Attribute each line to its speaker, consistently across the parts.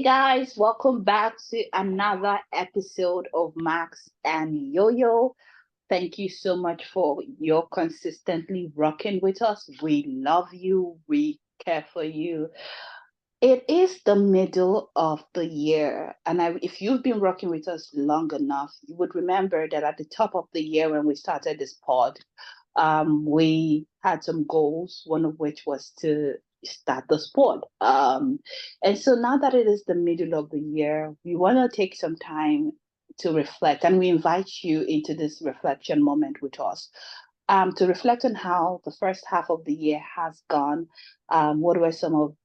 Speaker 1: Hey guys, welcome back to another episode of Max and Yo-Yo. Thank you so much for your consistently rocking with us. We love you, we care for you. It is the middle of the year, and if you've been rocking with us long enough, you would remember that at the top of the year when we started this pod, we had some goals, one of which was to start the sport. And so now that it is the middle of the year, we want to take some time to reflect, and we invite you into this reflection moment with us. To reflect on how the first half of the year has gone. What were some of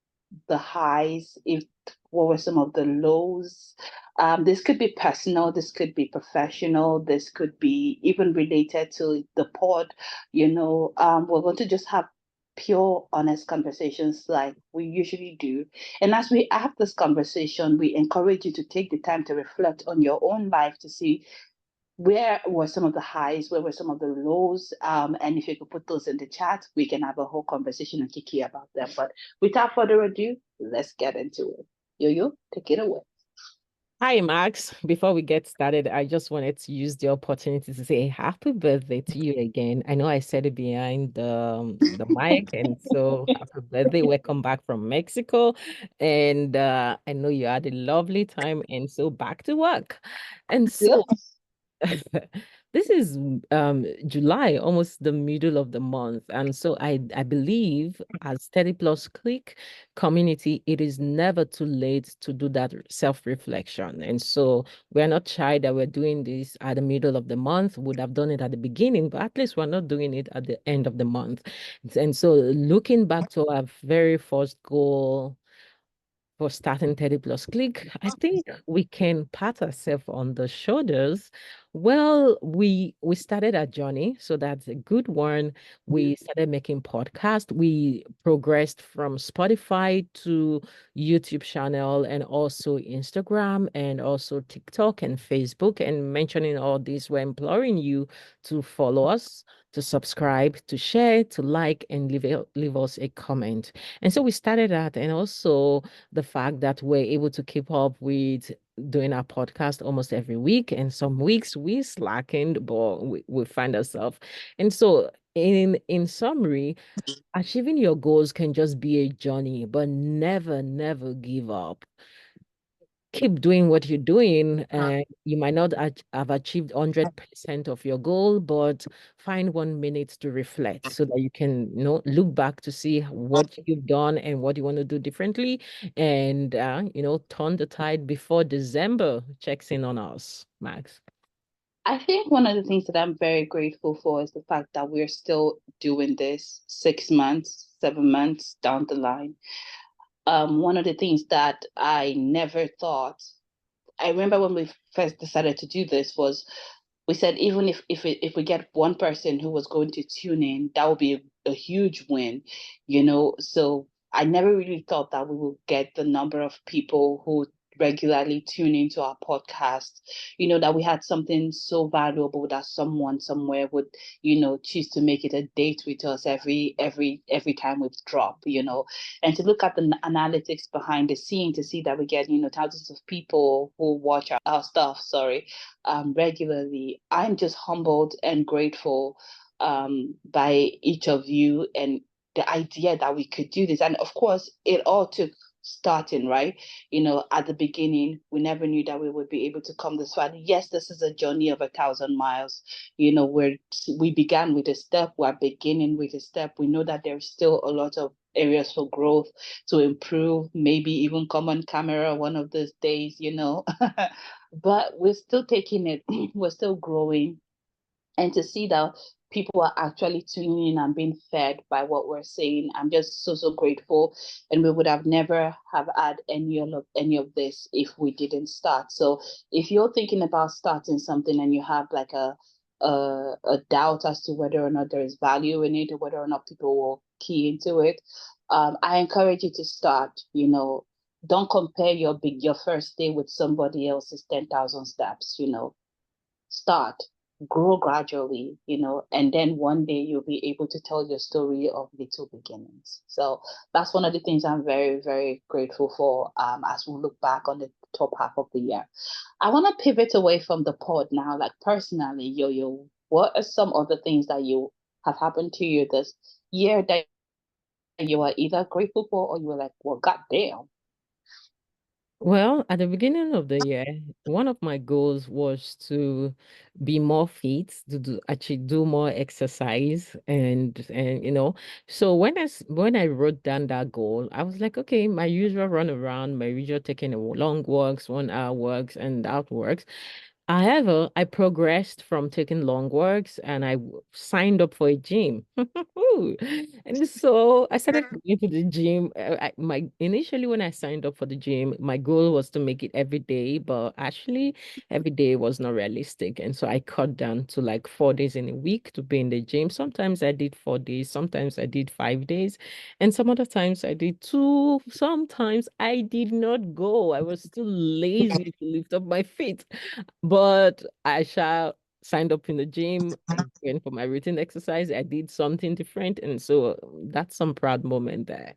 Speaker 1: the highs? If what were some of the lows? This could be personal, this could be professional, this could be even related to the pod. We're going to just have pure, honest conversations like we usually do. And as we have this conversation, we encourage you to take the time to reflect on your own life to see where were some of the highs, where were some of the lows. And if you could put those in the chat, we can have a whole conversation and kiki about them. But without further ado, let's get into it. Yo, take it away.
Speaker 2: Hi, Max. Before we get started, I just wanted to use the opportunity to say happy birthday to you again. I know I said it behind the mic, and so happy birthday. Welcome back from Mexico. And I know you had a lovely time, and so back to work. And
Speaker 1: Yep.
Speaker 2: so this is July, almost the middle of the month. And so I believe as 30 plus click community, it is never too late to do that self-reflection. And so we're not shy that we're doing this at the middle of the month. Would have done it at the beginning, but at least we're not doing it at the end of the month. And so looking back to our very first goal for starting 30 plus click, I think we can pat ourselves on the shoulders. Well, we started our journey, so that's a good one. We started making podcasts. We progressed from Spotify to YouTube channel and also Instagram and also TikTok and Facebook. And mentioning all this, we're imploring you to follow us, to subscribe, to share, to like, and leave us a comment. And so we started that, and also the fact that we're able to keep up with doing our podcast almost every week. And some weeks we slackened, but we find ourselves. And so in summary, achieving your goals can just be a journey, but never give up. Keep doing what you're doing, and you might not have achieved 100% of your goal, but find 1 minute to reflect so that you can look back to see what you've done and what you want to do differently, and turn the tide before December checks in on us, Max.
Speaker 1: I think one of the things that I'm very grateful for is the fact that we're still doing this 6 months, 7 months down the line. One of the things that I never thought, I remember when we first decided to do this was we said even if we get one person who was going to tune in, that would be a huge win. So I never really thought that we would get the number of people who regularly tune into our podcast, that we had something so valuable that someone somewhere would, choose to make it a date with us every time we drop. And to look at the analytics behind the scene to see that we get, thousands of people who watch our stuff, sorry, regularly. I'm just humbled and grateful by each of you and the idea that we could do this. And of course, it all took starting, right? At the beginning, we never knew that we would be able to come this far. Yes, this is a journey of 1,000 miles, where we began with a step, we're beginning with a step. We know that there's still a lot of areas for growth to improve, maybe even come on camera one of those days. But we're still taking it, we're still growing. And to see that people are actually tuning in and being fed by what we're saying, I'm just so grateful. And we would have never have had any of this if we didn't start. So if you're thinking about starting something and you have like a doubt as to whether or not there is value in it or whether or not people will key into it, I encourage you to start. Don't compare your first day with somebody else's 10,000 steps. Start. grow gradually, and then one day you'll be able to tell your story of little beginnings. So that's one of the things I'm very, very grateful for as we look back on the top half of the year. I want to pivot away from the pod now, like personally, Yo-Yo, what are some of the things that you have happened to you this year that you are either grateful for or you were like, well, goddamn.
Speaker 2: Well, at the beginning of the year, one of my goals was to be more fit, to actually do more exercise, and So when I wrote down that goal, I was like, okay, my usual run around, my usual taking a long walks, 1 hour walks, and that works. However, I progressed from taking long walks and signed up for a gym. And so I started going to the gym. My initially when I signed up for the gym, my goal was to make it every day, but actually every day was not realistic. And so I cut down to like 4 days in a week to be in the gym. Sometimes I did 4 days, sometimes I did 5 days, and some other times I did two. Sometimes I did not go. I was too lazy to lift up my feet. But I shall signed up in the gym. I went for my routine exercise. I did something different. And so that's some proud moment there.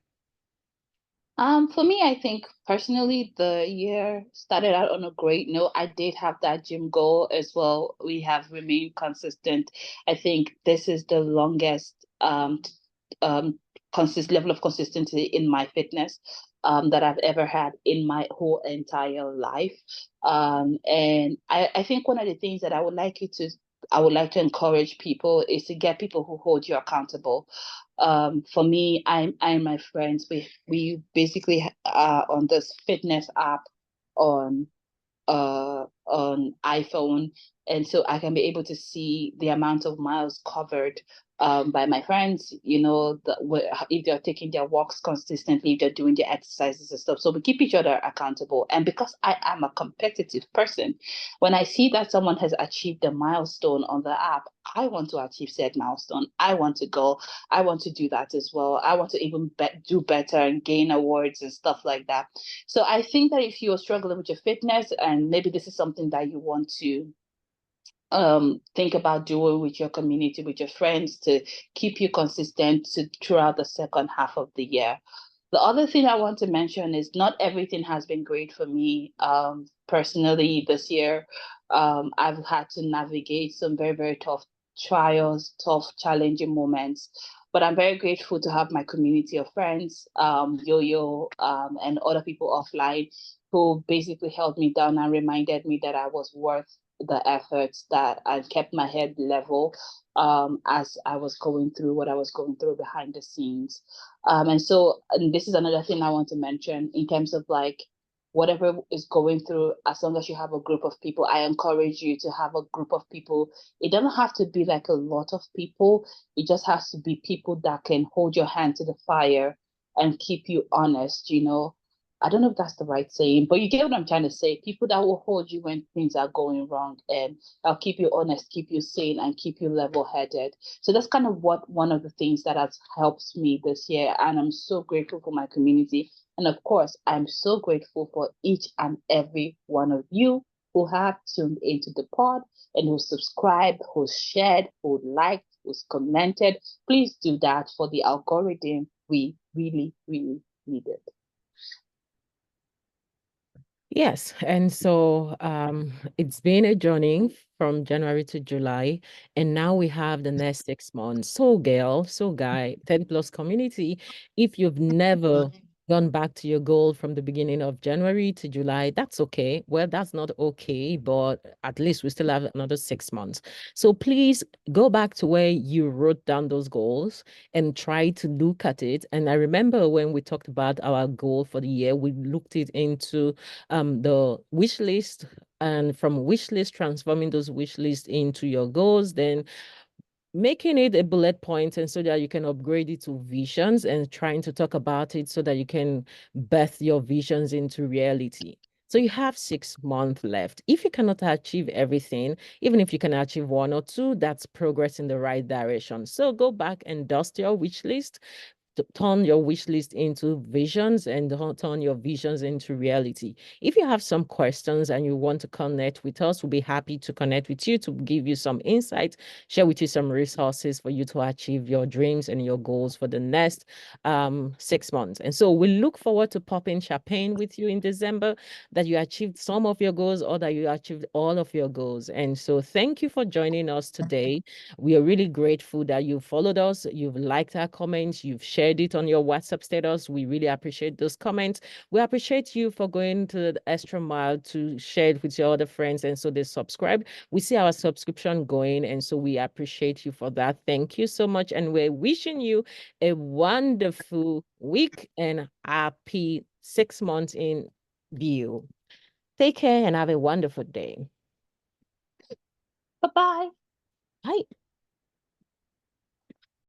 Speaker 1: For me, I think personally, the year started out on a great note. I did have that gym goal as well. We have remained consistent. I think this is the longest consist level of consistency in my fitness that I've ever had in my whole entire life. And I think one of the things that I would like to encourage people is to get people who hold you accountable. For me, I and my friends, we basically are on this fitness app on on iPhone, and so I can be able to see the amount of miles covered by my friends. If they're taking their walks consistently, if they're doing their exercises and stuff. So we keep each other accountable. And because I am a competitive person, when I see that someone has achieved a milestone on the app, I want to achieve said milestone. I want to go. I want to do that as well. I want to even do better and gain awards and stuff like that. So I think that if you're struggling with your fitness and maybe this is something that you want to think about doing with your community, with your friends to keep you consistent throughout the second half of the year. The other thing I want to mention is not everything has been great for me personally this year. I've had to navigate some very, very tough trials, tough, challenging moments. But I'm very grateful to have my community of friends, Yo-Yo, and other people offline who basically held me down and reminded me that I was worth the efforts, that I kept my head level as I was going through what I was going through behind the scenes. And this is another thing I want to mention in terms of like whatever is going through, as long as you have a group of people, I encourage you to have a group of people. It doesn't have to be like a lot of people, it just has to be people that can hold your hand to the fire and keep you honest. I don't know if that's the right saying, but you get what I'm trying to say. People that will hold you when things are going wrong and I'll keep you honest, keep you sane, and keep you level headed. So that's kind of what one of the things that has helped me this year. And I'm so grateful for my community. And of course, I'm so grateful for each and every one of you who have tuned into the pod and who subscribed, who shared, who liked, who's commented. Please do that for the algorithm. We really, really need it.
Speaker 2: Yes, and so it's been a journey from January to July, and now we have the next 6 months. So, girl, so guy, 30 plus community, if you've never gone back to your goal from the beginning of January to July, that's okay. Well, that's not okay, but at least we still have another 6 months. So please go back to where you wrote down those goals and try to look at it. And I remember when we talked about our goal for the year, we looked it into the wish list, and from wish list transforming those wish lists into your goals, then making it a bullet point, and so that you can upgrade it to visions and trying to talk about it so that you can birth your visions into reality. So you have 6 months left. If you cannot achieve everything, even if you can achieve one or two, that's progress in the right direction. So go back and dust your wish list, turn your wish list into visions and turn your visions into reality. If you have some questions and you want to connect with us, we'll be happy to connect with you to give you some insights, share with you some resources for you to achieve your dreams and your goals for the next 6 months. And so we look forward to popping champagne with you in December, that you achieved some of your goals or that you achieved all of your goals. And so thank you for joining us today. We are really grateful that you followed us, you've liked our comments, you've shared it on your WhatsApp status. We really appreciate those comments. We appreciate you for going to the extra mile to share it with your other friends. And so they subscribe. We see our subscription going. And so we appreciate you for that. Thank you so much. And we're wishing you a wonderful week and happy 6 months in view. Take care and have a wonderful day.
Speaker 1: Bye-bye.
Speaker 2: Bye.